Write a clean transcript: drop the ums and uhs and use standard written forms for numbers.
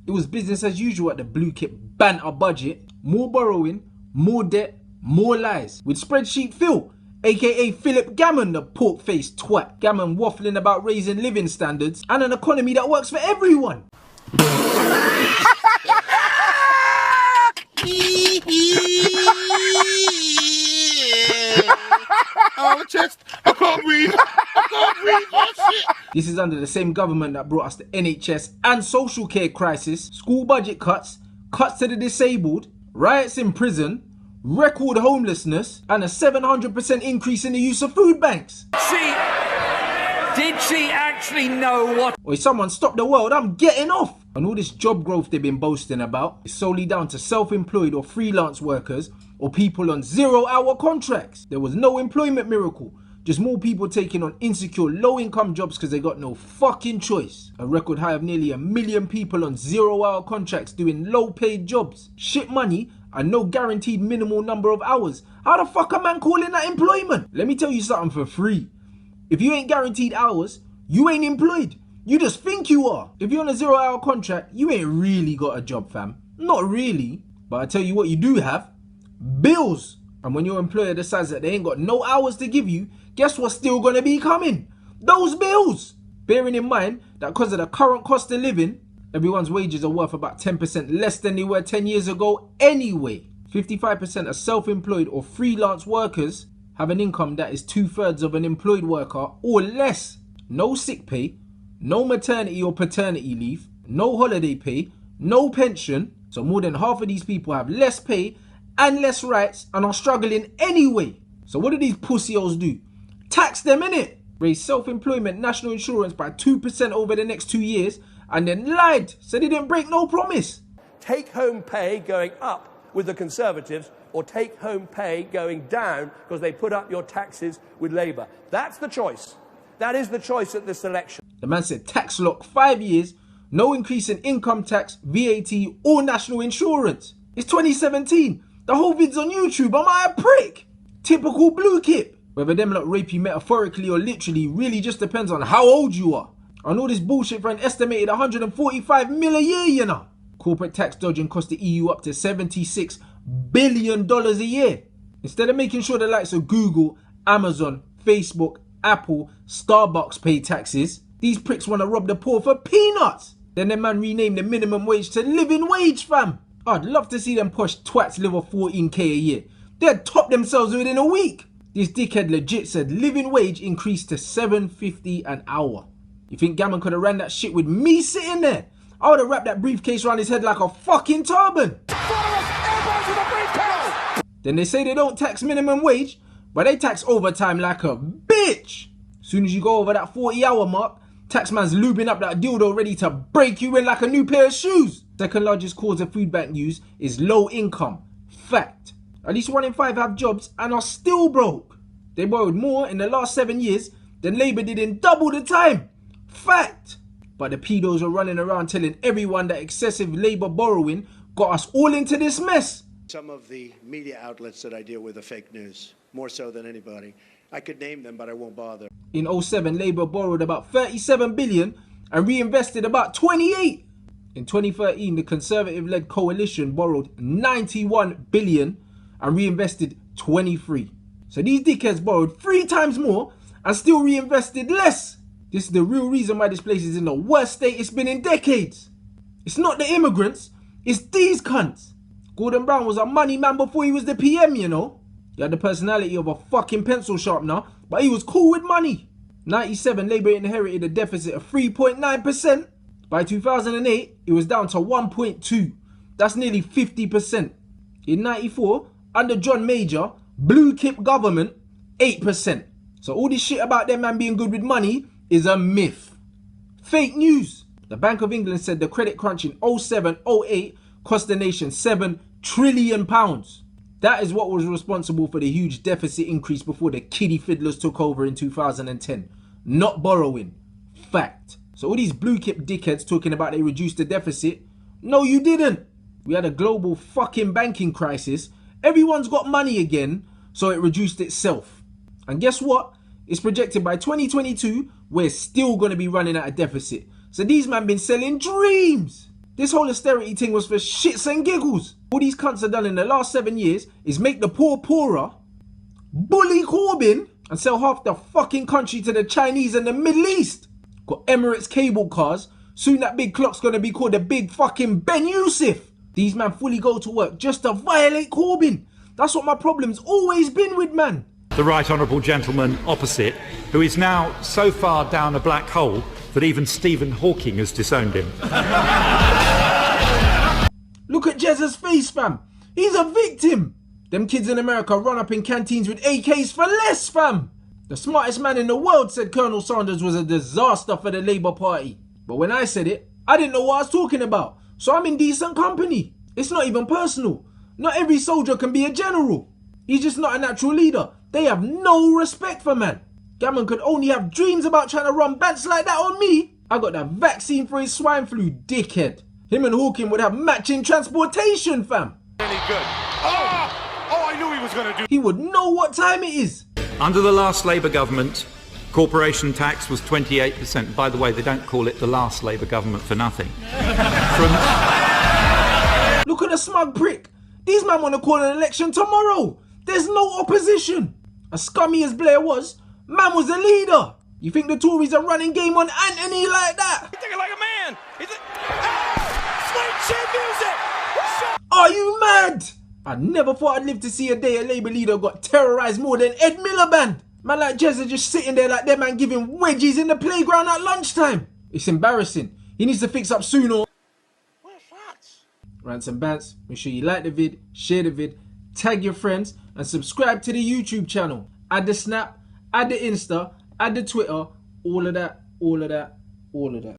It was business as usual at the Blue-KIP Banter budget. More borrowing, more debt, more lies. With spreadsheet Phil, aka Philip Gammon, the pork-faced twat. Gammon waffling about raising living standards and an economy that works for everyone. Oh, chest. I can't breathe. Oh, shit. This is under the same government that brought us the NHS and social care crisis, school budget cuts, cuts to the disabled, riots in prison, record homelessness, and a 700% increase in the use of food banks. Did she actually know what? Or if someone stop the world, I'm getting off. And all this job growth they've been boasting about is solely down to self-employed or freelance workers or people on 0-hour contracts. There was no employment miracle, just more people taking on insecure low-income jobs because they got no fucking choice. A record high of nearly 1 million people on 0-hour contracts doing low-paid jobs, shit money, and no guaranteed minimal number of hours. How the fuck a man calling that employment? Let me tell you something for free. If you ain't guaranteed hours, you ain't employed. You just think you are. If you're on a 0-hour contract, you ain't really got a job, fam. Not really. But I tell you what you do have. Bills. And when your employer decides that they ain't got no hours to give you, guess what's still gonna be coming? Those bills. Bearing in mind that because of the current cost of living, everyone's wages are worth about 10% less than they were 10 years ago anyway. 55% of self-employed or freelance workers have an income that is 2/3 of an employed worker or less. No sick pay, no maternity or paternity leave, no holiday pay, no pension. So more than half of these people have less pay and less rights and are struggling anyway. So what do these pussyos do? Tax them, innit? Raise self-employment national insurance by 2% over the next 2 years and then lied, said they didn't break no promise. Take-home pay going up with the Conservatives or take-home pay going down because they put up your taxes with Labour. That's the choice. That is the choice at this election. The man said tax lock 5 years, no increase in income tax, VAT or national insurance. It's 2017. The whole vid's on YouTube. Am I a prick? Typical Blue-KIP. Whether them lot rape you metaphorically or literally really just depends on how old you are. And all this bullshit for an estimated 145 mil a year, you know. Corporate tax dodging cost the EU up to $76 billion a year. Instead of making sure the likes of Google, Amazon, Facebook, Apple, Starbucks pay taxes, these pricks want to rob the poor for peanuts. Then the man renamed the minimum wage to living wage, fam. I'd love to see them posh twats live off 14k a year. They'd top themselves within a week. This dickhead legit said living wage increased to $7.50 an hour. You think Gammon could have ran that shit with me sitting there? I would have wrapped that briefcase around his head like a fucking turban. Then they say they don't tax minimum wage, but they tax overtime like a bitch. Soon as you go over that 40-hour mark, taxman's lubing up that dildo ready to break you in like a new pair of shoes. Second largest cause of food bank use is low income. Fact. At least 1 in 5 have jobs and are still broke. They borrowed more in the last 7 years than Labour did in double the time. Fact. But the pedos are running around telling everyone that excessive Labour borrowing got us all into this mess. Some of the media outlets that I deal with are fake news, more so than anybody. I could name them, but I won't bother. In 07, Labour borrowed about 37 billion and reinvested about 28. In 2013, the Conservative-led coalition borrowed 91 billion and reinvested 23. So these dickheads borrowed 3 times more and still reinvested less. This is the real reason why this place is in the worst state it's been in decades. It's not the immigrants, it's these cunts. Gordon Brown was a money man before he was the PM, you know. He had the personality of a fucking pencil sharpener, but he was cool with money. 97, Labour inherited a deficit of 3.9%. By 2008, it was down to 1.2. That's nearly 50%. In 94, under John Major, Blue-KIP government, 8%. So all this shit about them man being good with money is a myth. Fake news. The Bank of England said the credit crunch in 07-08 cost the nation £7 trillion. That is what was responsible for the huge deficit increase before the kiddie fiddlers took over in 2010. Not borrowing. Fact. So all these Blue-KIP dickheads talking about they reduced the deficit. No, you didn't. We had a global fucking banking crisis. Everyone's got money again, so it reduced itself. And guess what? It's projected by 2022, we're still going to be running at a deficit. So these men been selling dreams. This whole austerity thing was for shits and giggles. All these cunts have done in the last 7 years is make the poor poorer, bully Corbyn, and sell half the fucking country to the Chinese and the Middle East. Got Emirates cable cars. Soon that big clock's gonna be called the big fucking Ben Yusuf. These man fully go to work just to violate Corbyn. That's what my problem's always been with, man. The right honourable gentleman opposite, who is now so far down a black hole that even Stephen Hawking has disowned him. Look at Jezza's face, fam. He's a victim. Them kids in America run up in canteens with AKs for less, fam. The smartest man in the world said Colonel Sanders was a disaster for the Labour Party. But when I said it, I didn't know what I was talking about. So I'm in decent company. It's not even personal. Not every soldier can be a general. He's just not a natural leader. They have no respect for man. Gammon could only have dreams about trying to run bants like that on me. I got the vaccine for his swine flu, dickhead. Him and Hawking would have matching transportation, fam. Really good. Oh, I knew he was going to do. He would know what time it is. Under the last Labour government, corporation tax was 28%. By the way, they don't call it the last Labour government for nothing. Look at the smug prick. These men want to call an election tomorrow. There's no opposition. As scummy as Blair was, man was a leader. You think the Tories are running game on Anthony like that? He's thinking like a man. Sweet chin music. Are you mad? I never thought I'd live to see a day a Labour leader got terrorised more than Ed Miliband. Man like Jezza just sitting there like that man giving wedgies in the playground at lunchtime. It's embarrassing. He needs to fix up soon or... Where's Rats? Rants and Bants, make sure you like the vid, share the vid, tag your friends and subscribe to the YouTube channel. Add the Snap, add the Insta, add the Twitter, all of that, all of that, all of that.